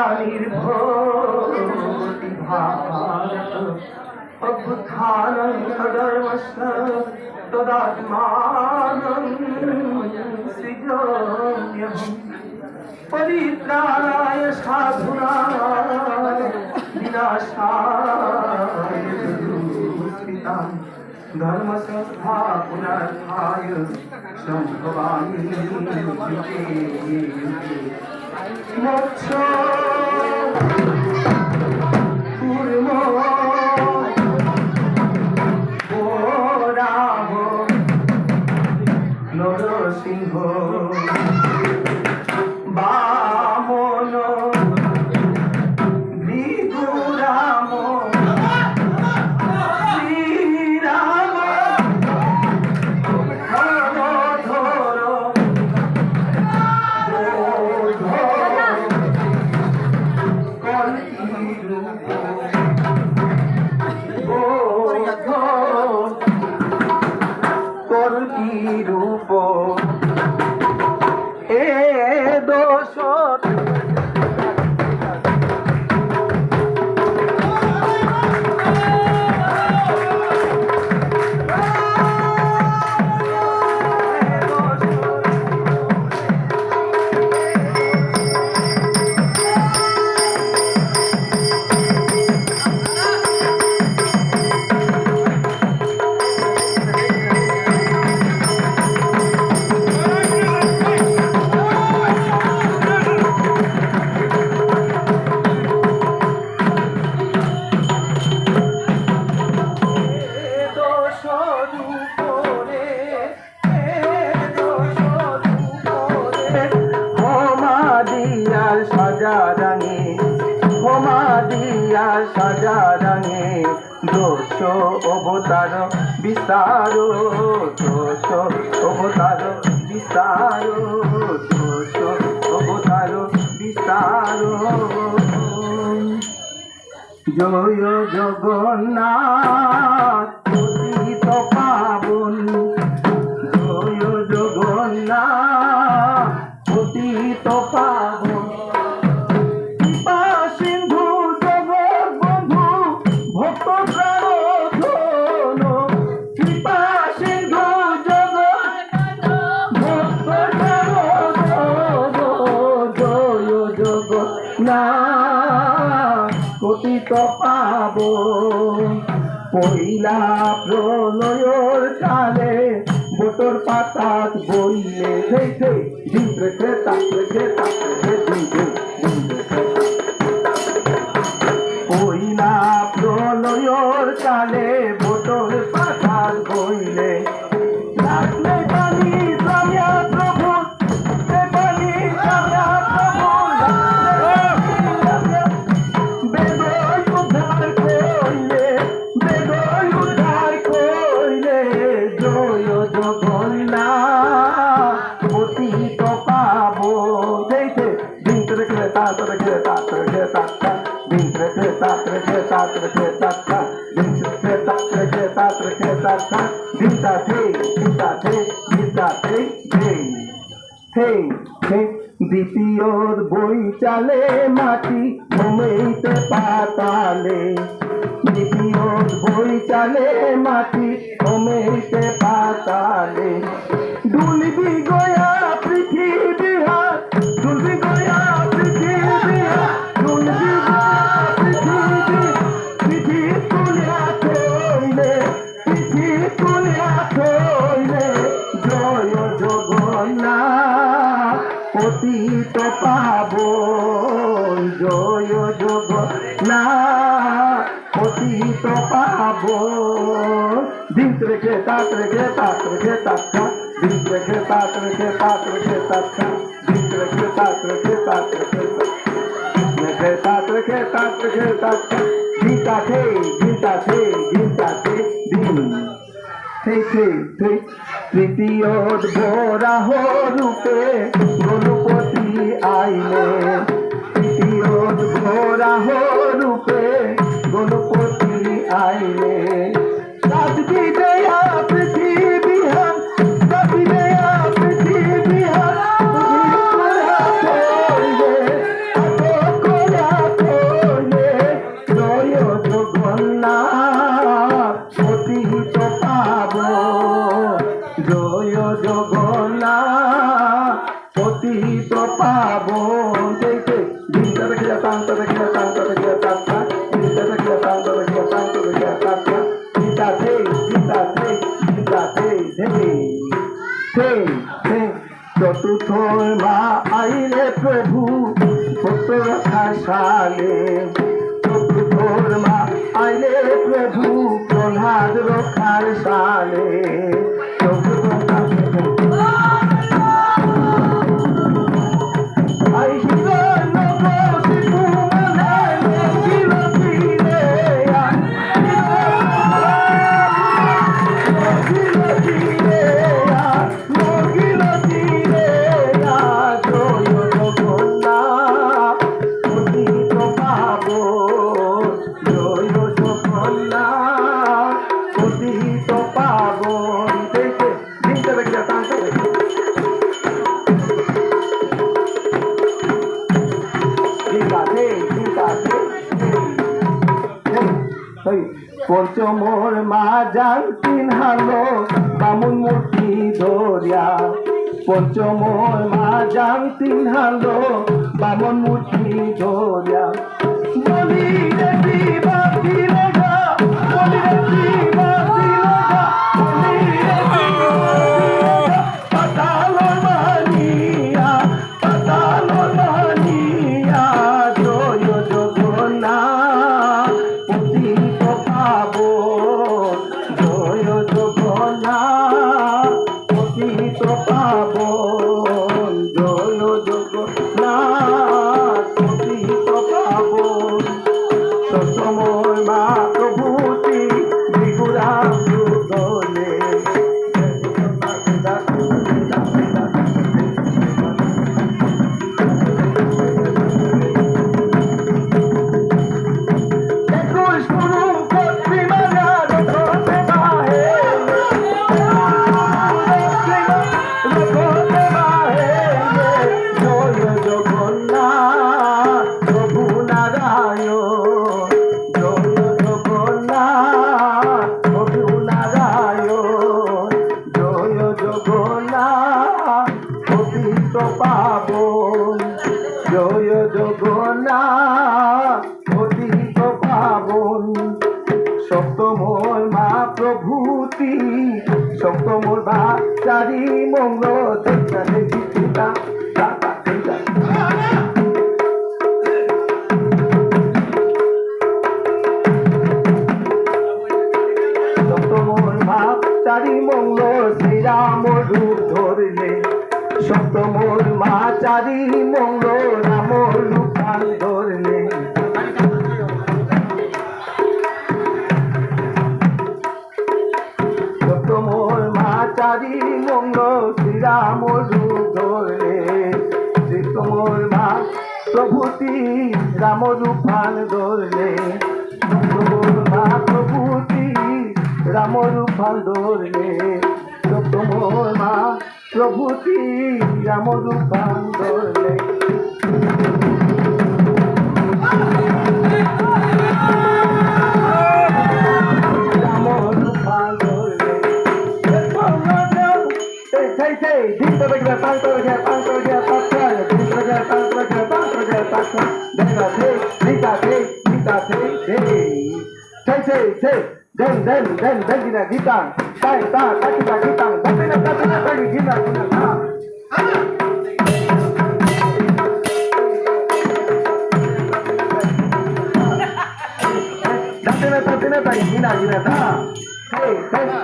ग्लानिर्भवति भारत अभ्युत्थानं अधर्मस्य तदात्मानं सृजाम्यहम् परित्राणाय साधूनां विनाशाय दुष्कृतां धर्मसंस्थापनार्थाय सम्भवामि युगे युगे। मोक्ष कूर्मो राम नरसिंह बामन भृगुराम श्रीराम धर रूप ए दोष সাজারাঙে দোষ অবতার বিস্তার দোষ অবতার বিস্তার দোষ অবতার বিস্তার। জয় জগন্নাথ পতিত পাবন জয় জগন্নাথ পতিত পাবন। পতিত পাবন পইলা প্রলয়র কালে বটর পাতাত বইলে পইলা প্রলয়র কালে বটর পাতাত বইলে লাগলে পানি জামিয়া প্রভু পানি জামিয়া প্রভু দ্বিতীয় বই চালে মাটি ঘুমাইতে পাতালে দ্বিতীয় বই চালে মাটি ঘুমাইতে পাতালে ডুলবি গয়া পৃথিবী হাত ডুলবি গয়া পৃথিবী হাত ডুলবি গয়া পৃথিবী পৃথিবী তুলিয়া থইলে পৃথিবী তুলিয়া থইলে জয় জগন্নাথ পতিত পাবন জয় জগন্নাথ পতিত পাবন। দিন রেখে তাক রেখে তাক রেখে তাকা দিন রেখে তাক রেখে তাক রেখে তাকা দিন রেখে তাক রেখে তাক রেখে রেখে তাক রেখে তাক রেখে তাকা গীতাতে গীতাতে গীতাতে দিন তৃতীয় বরাহ রূপে গণপতি আইলে তৃতীয় বরাহ রূপে গণপতি জগন্নাথ পতিত পাবন জয় জগন্নাথ পতিত পাবন দেখে দিনটা দেখে তান্ত দেখে তান্ত দেখে তাত্তা দিনটা দেখে তান্ত দেখে তান্ত দেখে তাত্তা গীতাতে গীতাতে গীতাতে দেখে চতুর্থ মা আইলে প্রভু সত্য রক্ষা সালে চতুর্থ মা আইলে প্রভু প্রহ্লাদ রক্ষার সালে পঞ্চমোর মা যান চিনহালো বামুন মূর্তি ধরিয়া পঞ্চমোর মা যান চিনহালো বামুন মূর্তি ধরিয়া বলি রে শিবা শিবা বলি রে শিবা শিবা বলি রে শিবা পাতালো মানিয়া জয় জগন্নাথ পতিত পাবন জয় জগন্নাথ পতিত পাবন জয় জগন্নাথ পতিত পাবন সসময় মা প্রভুতি বিগুরা ধরে জয় জগন্নাথ পতিত পাবন সপ্তময় মা প্রভূতি সপ্তময় মা চারি মঙ্গল সপ্তময় মা চারি মঙ্গল শ্রীরাম রূপ ধরলে সপ্তমোর মা চারি মঙ্গল রাম রূপান ধরলে সপ্তমোর মা চারি মঙ্গল শ্রীরাম রূপ ধরলে সপ্তমোর মা প্রভূতি রাম রূপান ধরলে সপ্তমোর মা প্রভূতি রাম রূপান ধরলে সপ্তমোর মা প্রভূতি রাম রূপান ধরলে রাম রূপান ধরলে দিনটা দেখবে তান্ত দেখে তান্ত দেখে তাত্তা দিনটা দেখে তান্ত দেখে তান্ত দেখে তাত্তা দেখাতে den gina gitan tai ta kita gitan datena tadi gina ta datena tadi gina ta hey datena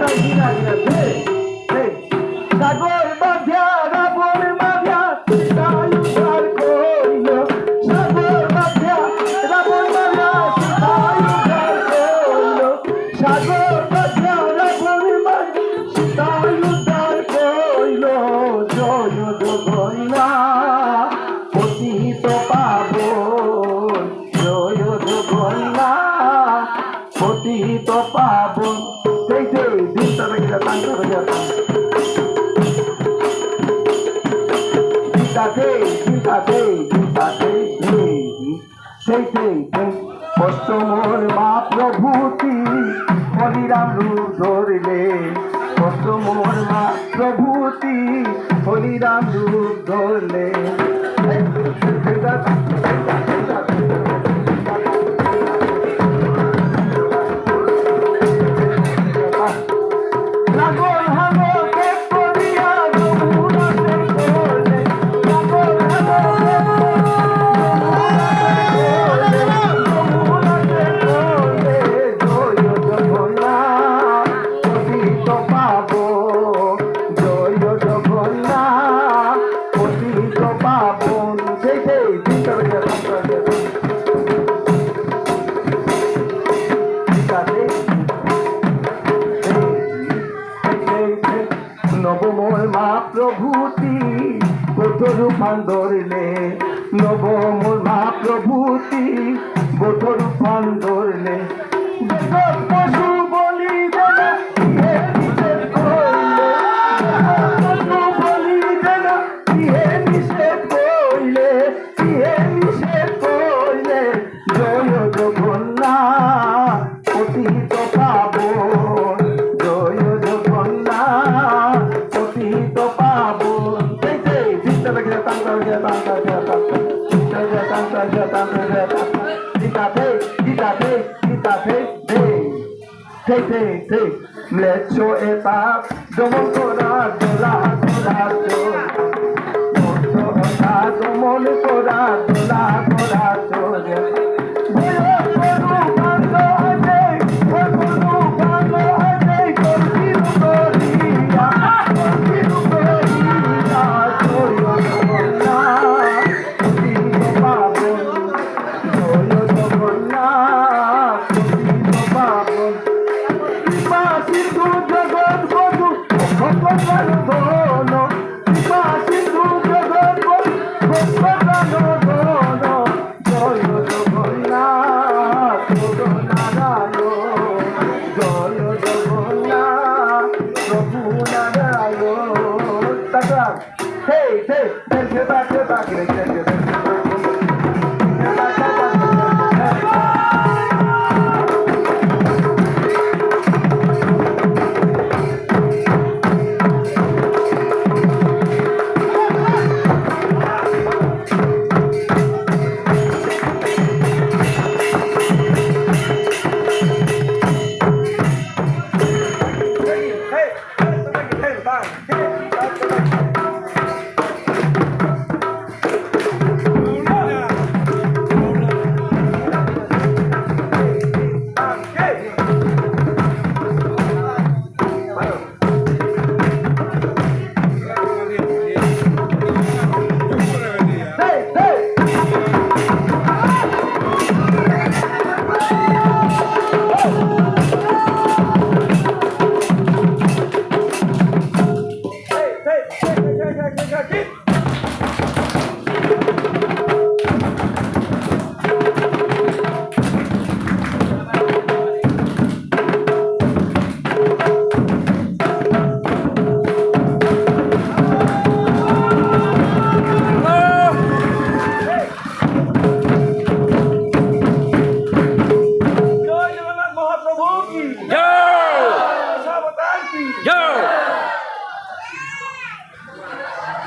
tadi gina hey sagor badya rabor madya sayutar koyo sagor badya rabor madya sayutar koyo sagor badya rabor madya sayutar koyo joyo jogonna potito pabon joyo jogonna potito pabon sei dinta bagi datang ke কষ্ট মোর মা প্রভুতি হরিরাম রূপ ধরলে কষ্ট মোর মা প্রভুতি হরিরাম রূপ ধরলে নবমোর মা প্রভুতি গোটরূপান ধরলে নবমোর মা প্রভুতি গোটরূপান ধরলে জগৎ পশু বলি দেনা ইহে নিষেধ কইলে পশু বলি দেনা ইহে নিষেধ কইলে ইহে নিষেধ কইলে জয় জগন্নাথ পতিত পাবন জয় জগন্নাথ পতিত পাবন ম্লেচ্ছ এপাপ দমন করা দোলা করা দমন করা দোলা করা Hey, get back, get back, get back. Yo!